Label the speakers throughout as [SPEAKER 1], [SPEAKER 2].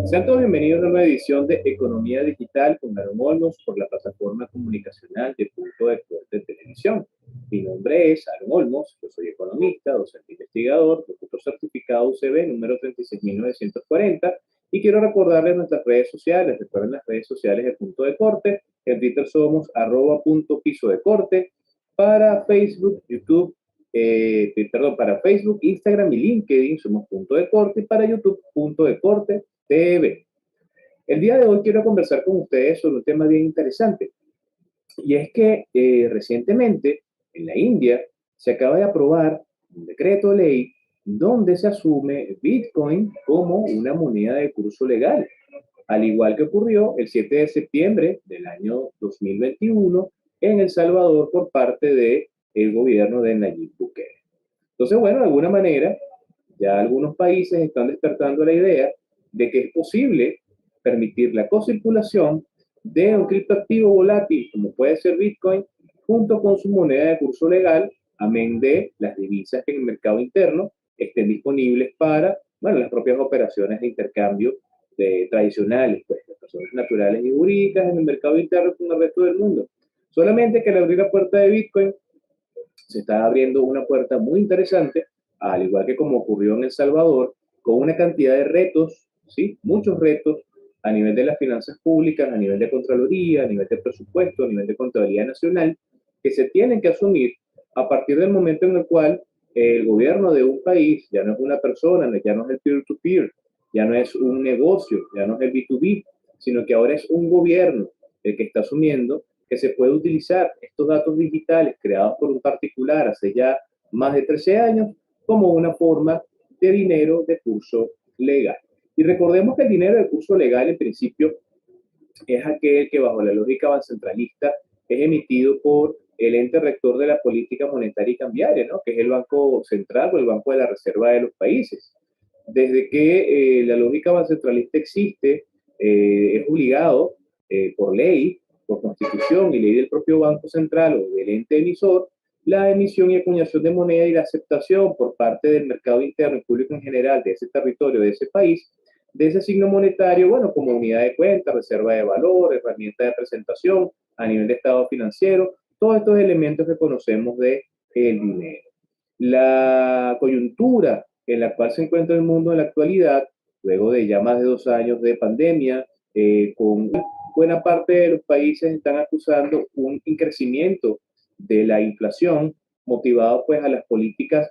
[SPEAKER 1] Sean todos bienvenidos a una nueva edición de Economía Digital con Aaron Olmos por la plataforma comunicacional de Punto de Corte Televisión. Mi nombre es Aaron Olmos, yo soy economista, docente investigador, locutor certificado UCB número 36940 y quiero recordarles nuestras redes sociales. Recuerden las redes sociales de Punto de Corte. En Twitter somos @punto_piso de corte. Para Facebook, YouTube, para Facebook, Instagram y LinkedIn somos Punto de Corte y para YouTube, Punto de Corte TV. El día de hoy quiero conversar con ustedes sobre un tema bien interesante y es que recientemente en la India se acaba de aprobar un decreto de ley donde se asume Bitcoin como una moneda de curso legal, al igual que ocurrió el 7 de septiembre del año 2021 en El Salvador por parte del gobierno de Nayib Bukele. Entonces, bueno, de alguna manera, ya algunos países están despertando la idea de que es posible permitir la cocirculación de un criptoactivo volátil, como puede ser Bitcoin, junto con su moneda de curso legal, amén de las divisas que en el mercado interno estén disponibles para, bueno, las propias operaciones de intercambio tradicionales, pues, las personas naturales y jurídicas en el mercado interno con el resto del mundo. Solamente que al abrir la puerta de Bitcoin, se está abriendo una puerta muy interesante, al igual que como ocurrió en El Salvador, con una cantidad de retos, ¿sí? Muchos retos a nivel de las finanzas públicas, a nivel de Contraloría, a nivel de presupuesto, a nivel de Contabilidad Nacional, que se tienen que asumir a partir del momento en el cual el gobierno de un país ya no es una persona, ya no es el peer-to-peer, ya no es un negocio, ya no es el B2B, sino que ahora es un gobierno el que está asumiendo que se puede utilizar estos datos digitales creados por un particular hace ya más de 13 años como una forma de dinero de curso legal. Y recordemos que el dinero de curso legal en principio es aquel que bajo la lógica bancentralista es emitido por el ente rector de la política monetaria y cambiaria, ¿no? Que es el Banco Central o el Banco de la Reserva de los países. Desde que la lógica bancentralista existe, es obligado por ley, por constitución y ley del propio Banco Central o del ente emisor, la emisión y acuñación de moneda y la aceptación por parte del mercado interno y público en general de ese territorio, de ese país, de ese signo monetario, bueno, como unidad de cuenta, reserva de valor, herramienta de presentación a nivel de estado financiero, todos estos elementos que conocemos de el dinero. La coyuntura en la cual se encuentra el mundo en la actualidad, luego de ya más de 2 años de pandemia, con buena parte de los países están acusando un increcimiento de la inflación motivado pues a las políticas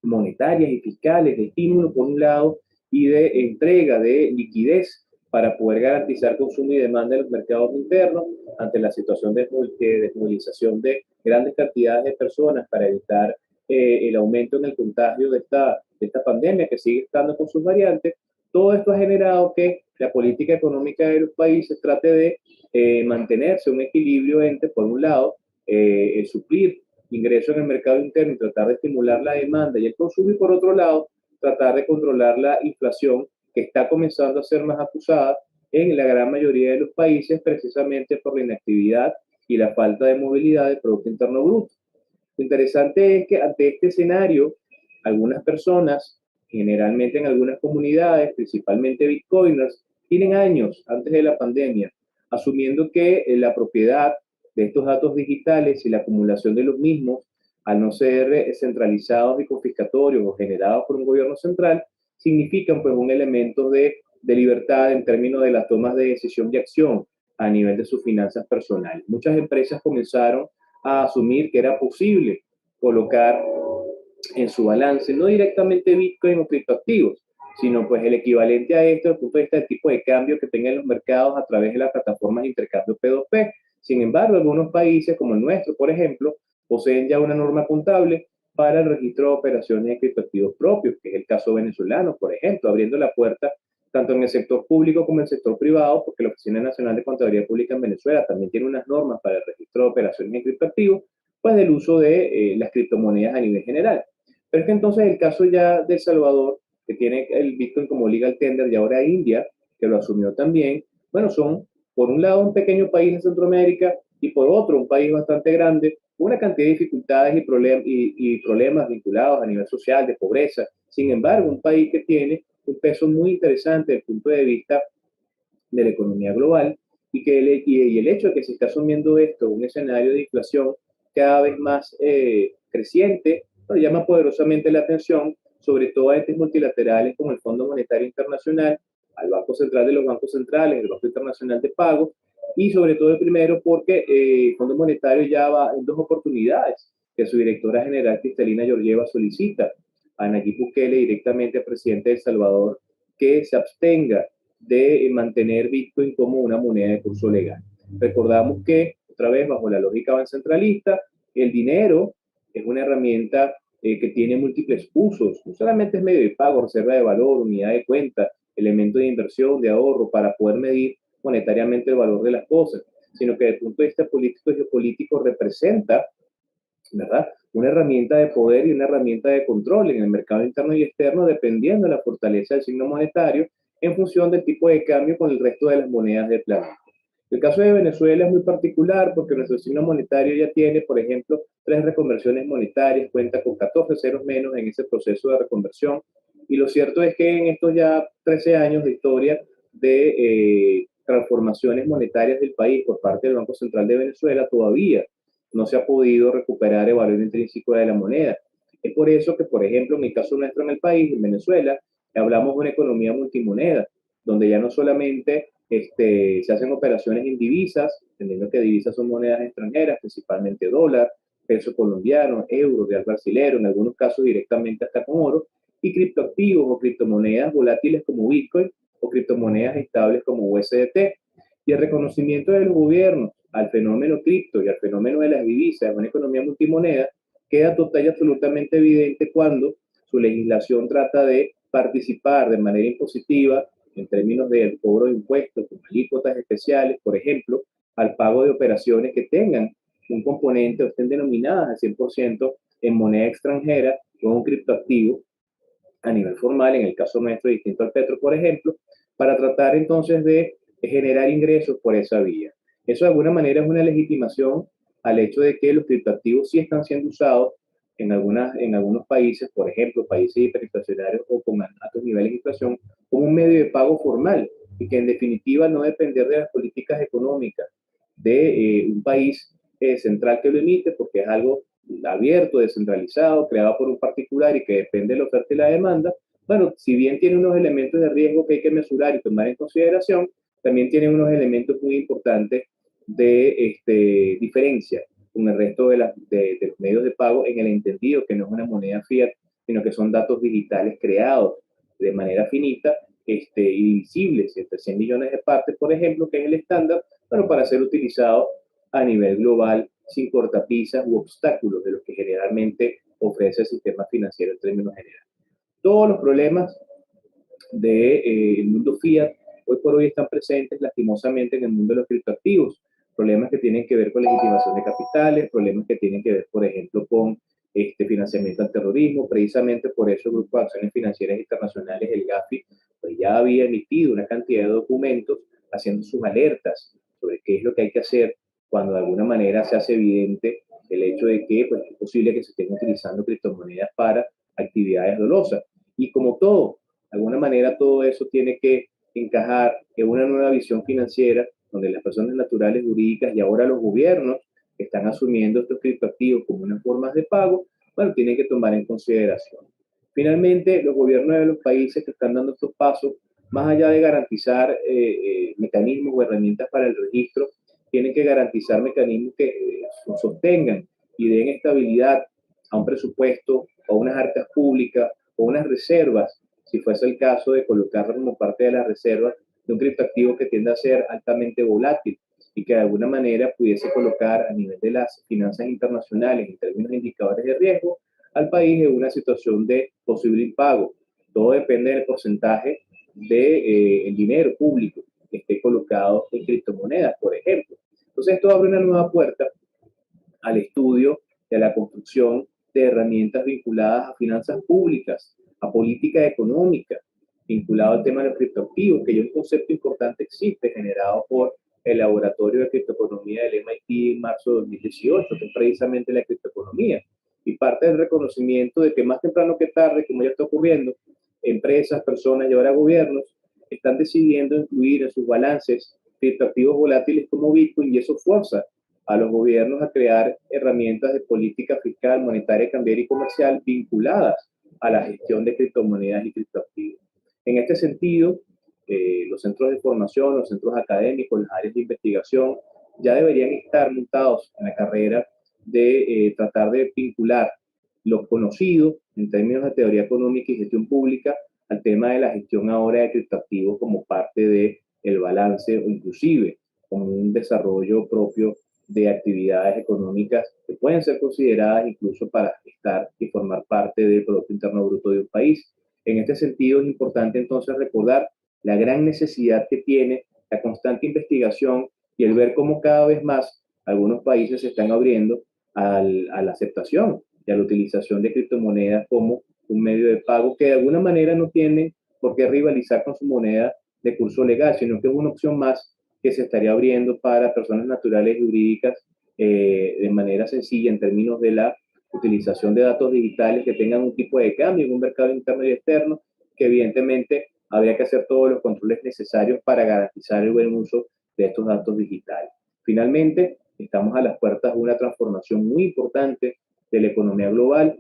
[SPEAKER 1] monetarias y fiscales de estímulo por un lado y de entrega de liquidez para poder garantizar consumo y demanda en los mercados internos ante la situación de desmovilización de grandes cantidades de personas para evitar el aumento en el contagio de esta pandemia que sigue estando con sus variantes. Todo esto ha generado que la política económica de los países trate de mantenerse un equilibrio entre, por un lado, el suplir ingresos en el mercado interno y tratar de estimular la demanda y el consumo, y por otro lado, tratar de controlar la inflación que está comenzando a ser más acusada en la gran mayoría de los países precisamente por la inactividad y la falta de movilidad del Producto Interno Bruto. Lo interesante es que ante este escenario, algunas personas, generalmente en algunas comunidades, principalmente bitcoiners, tienen años antes de la pandemia, asumiendo que la propiedad de estos datos digitales y la acumulación de los mismos, al no ser centralizados y confiscatorios o generados por un gobierno central, significan pues un elemento de libertad en términos de las tomas de decisión y acción a nivel de sus finanzas personales. Muchas empresas comenzaron a asumir que era posible colocar en su balance no directamente Bitcoin o criptoactivos, sino pues el equivalente a esto desde el punto de vista del tipo de cambio que tengan los mercados a través de las plataformas de intercambio P2P. Sin embargo, algunos países como el nuestro, por ejemplo, poseen ya una norma contable para el registro de operaciones de criptoactivos propios, que es el caso venezolano, por ejemplo, abriendo la puerta tanto en el sector público como en el sector privado, porque la Oficina Nacional de Contaduría Pública en Venezuela también tiene unas normas para el registro de operaciones en criptoactivos, pues del uso de las criptomonedas a nivel general. Pero es que entonces el caso ya de El Salvador, que tiene el Bitcoin como legal tender, y ahora India, que lo asumió también, bueno, son por un lado un pequeño país en Centroamérica y por otro un país bastante grande, una cantidad de dificultades y problemas vinculados a nivel social, de pobreza. Sin embargo, un país que tiene un peso muy interesante desde el punto de vista de la economía global y el hecho de que se está asumiendo esto, un escenario de inflación cada vez más creciente, nos llama poderosamente la atención, sobre todo a entes multilaterales como el Fondo Monetario Internacional, al Banco Central de los Bancos Centrales, el Banco Internacional de Pagos, y sobre todo el primero porque el Fondo Monetario ya va en dos oportunidades que su directora general Cristalina Georgieva solicita a Nayib Bukele, directamente al presidente de El Salvador, que se abstenga de mantener Bitcoin como una moneda de curso legal. Recordamos que, otra vez, bajo la lógica bancentralista, el dinero es una herramienta que tiene múltiples usos. No solamente es medio de pago, reserva de valor, unidad de cuenta, elemento de inversión, de ahorro, para poder medir monetariamente el valor de las cosas, sino que desde el punto de vista político y geopolítico representa, ¿verdad?, una herramienta de poder y una herramienta de control en el mercado interno y externo, dependiendo de la fortaleza del signo monetario en función del tipo de cambio con el resto de las monedas del planeta. El caso de Venezuela es muy particular porque nuestro signo monetario ya tiene, por ejemplo, 3 reconversiones monetarias, cuenta con 14 ceros menos en ese proceso de reconversión. Y lo cierto es que en estos ya 13 años de historia de transformaciones monetarias del país por parte del Banco Central de Venezuela, todavía no se ha podido recuperar el valor intrínseco de la moneda. Es por eso que, por ejemplo, en el caso nuestro en el país, en Venezuela, hablamos de una economía multimoneda, donde ya no solamente se hacen operaciones en divisas, entendiendo que divisas son monedas extranjeras, principalmente dólar, peso colombiano, euro, real brasilero, en algunos casos directamente hasta con oro, y criptoactivos o criptomonedas volátiles como Bitcoin o criptomonedas estables como USDT. Y el reconocimiento de los gobiernos al fenómeno cripto y al fenómeno de las divisas en una economía multimoneda queda total y absolutamente evidente cuando su legislación trata de participar de manera impositiva en términos del cobro de impuestos, con alícuotas especiales, por ejemplo, al pago de operaciones que tengan un componente o estén denominadas al 100% en moneda extranjera o un criptoactivo a nivel formal, en el caso nuestro, distinto al petro, por ejemplo, para tratar entonces de generar ingresos por esa vía. Eso de alguna manera es una legitimación al hecho de que los criptoactivos sí están siendo usados en algunos países, por ejemplo, países hiperinflacionarios o con altos niveles de inflación, como un medio de pago formal y que en definitiva no depender de las políticas económicas de un país central que lo emite, porque es algo abierto, descentralizado, creado por un particular y que depende de la oferta y la demanda. Bueno, si bien tiene unos elementos de riesgo que hay que mesurar y tomar en consideración, también tiene unos elementos muy importantes de diferencia con el resto de los medios de pago en el entendido que no es una moneda fiat, sino que son datos digitales creados de manera finita y divisibles entre 100 millones de partes, por ejemplo, que es el estándar, pero para ser utilizado a nivel global sin cortapisas u obstáculos de los que generalmente ofrece el sistema financiero en términos generales. Todos los problemas del mundo fiat hoy por hoy están presentes lastimosamente en el mundo de los criptoactivos. Problemas que tienen que ver con legitimación de capitales, problemas que tienen que ver, por ejemplo, con financiamiento al terrorismo. Precisamente por eso el Grupo de Acciones Financieras Internacionales, el GAFI, pues ya había emitido una cantidad de documentos haciendo sus alertas sobre qué es lo que hay que hacer cuando de alguna manera se hace evidente el hecho de que pues, es posible que se estén utilizando criptomonedas para actividades dolosas. Y como todo, de alguna manera todo eso tiene que encajar en una nueva visión financiera donde las personas naturales, jurídicas y ahora los gobiernos que están asumiendo estos criptoactivos como unas formas de pago, bueno, tienen que tomar en consideración. Finalmente, los gobiernos de los países que están dando estos pasos, más allá de garantizar mecanismos o herramientas para el registro, tienen que garantizar mecanismos que sostengan y den estabilidad a un presupuesto, a unas arcas públicas o unas reservas, si fuese el caso de colocarlo como parte de las reservas de un criptoactivo que tiende a ser altamente volátil y que de alguna manera pudiese colocar a nivel de las finanzas internacionales en términos de indicadores de riesgo al país en una situación de posible impago. Todo depende del porcentaje del dinero público que esté colocado en criptomonedas, por ejemplo. Entonces esto abre una nueva puerta al estudio de la construcción de herramientas vinculadas a finanzas públicas, a política económica, vinculado al tema de los criptoactivos, que ya un concepto importante existe, generado por el Laboratorio de Criptoeconomía del MIT en marzo de 2018, que es precisamente la criptoeconomía. Y parte del reconocimiento de que más temprano que tarde, como ya está ocurriendo, empresas, personas y ahora gobiernos están decidiendo incluir en sus balances criptoactivos volátiles como Bitcoin, y eso fuerza a los gobiernos a crear herramientas de política fiscal, monetaria, cambiaria y comercial vinculadas a la gestión de criptomonedas y criptoactivos. En este sentido, los centros de formación, los centros académicos, las áreas de investigación ya deberían estar montados en la carrera de tratar de vincular lo conocido en términos de teoría económica y gestión pública al tema de la gestión ahora de criptoactivos como parte del balance o inclusive como un desarrollo propio de actividades económicas que pueden ser consideradas incluso para estar y formar parte del Producto Interno Bruto de un país. En este sentido, es importante entonces recordar la gran necesidad que tiene la constante investigación y el ver cómo cada vez más algunos países se están abriendo a la aceptación y a la utilización de criptomonedas como un medio de pago que de alguna manera no tiene por qué rivalizar con su moneda de curso legal, sino que es una opción más que se estaría abriendo para personas naturales y jurídicas de manera sencilla en términos de la utilización de datos digitales que tengan un tipo de cambio en un mercado interno y externo, que evidentemente habría que hacer todos los controles necesarios para garantizar el buen uso de estos datos digitales. Finalmente, estamos a las puertas de una transformación muy importante de la economía global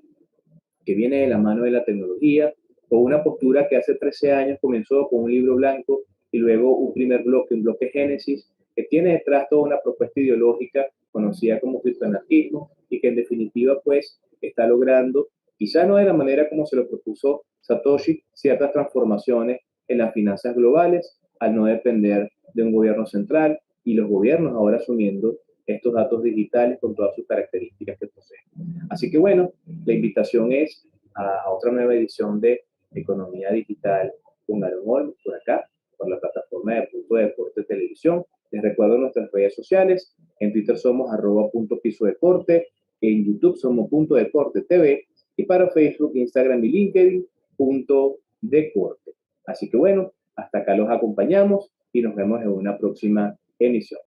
[SPEAKER 1] que viene de la mano de la tecnología, con una postura que hace 13 años comenzó con un libro blanco y luego un primer bloque, un bloque Génesis, que tiene detrás toda una propuesta ideológica conocida como criptoanarquismo y que en definitiva pues está logrando, quizá no de la manera como se lo propuso Satoshi, ciertas transformaciones en las finanzas globales al no depender de un gobierno central y los gobiernos ahora asumiendo estos datos digitales con todas sus características que poseen. Así que bueno, la invitación es a otra nueva edición de Economía Digital con Aaron Olmos, por acá, por la plataforma de Punto de Deporte Televisión. Les recuerdo nuestras redes sociales. En Twitter somos @puntopisodeporte, en YouTube somos Punto Deporte TV y para Facebook, Instagram y LinkedIn, Punto Deporte. Así que bueno, hasta acá los acompañamos y nos vemos en una próxima emisión.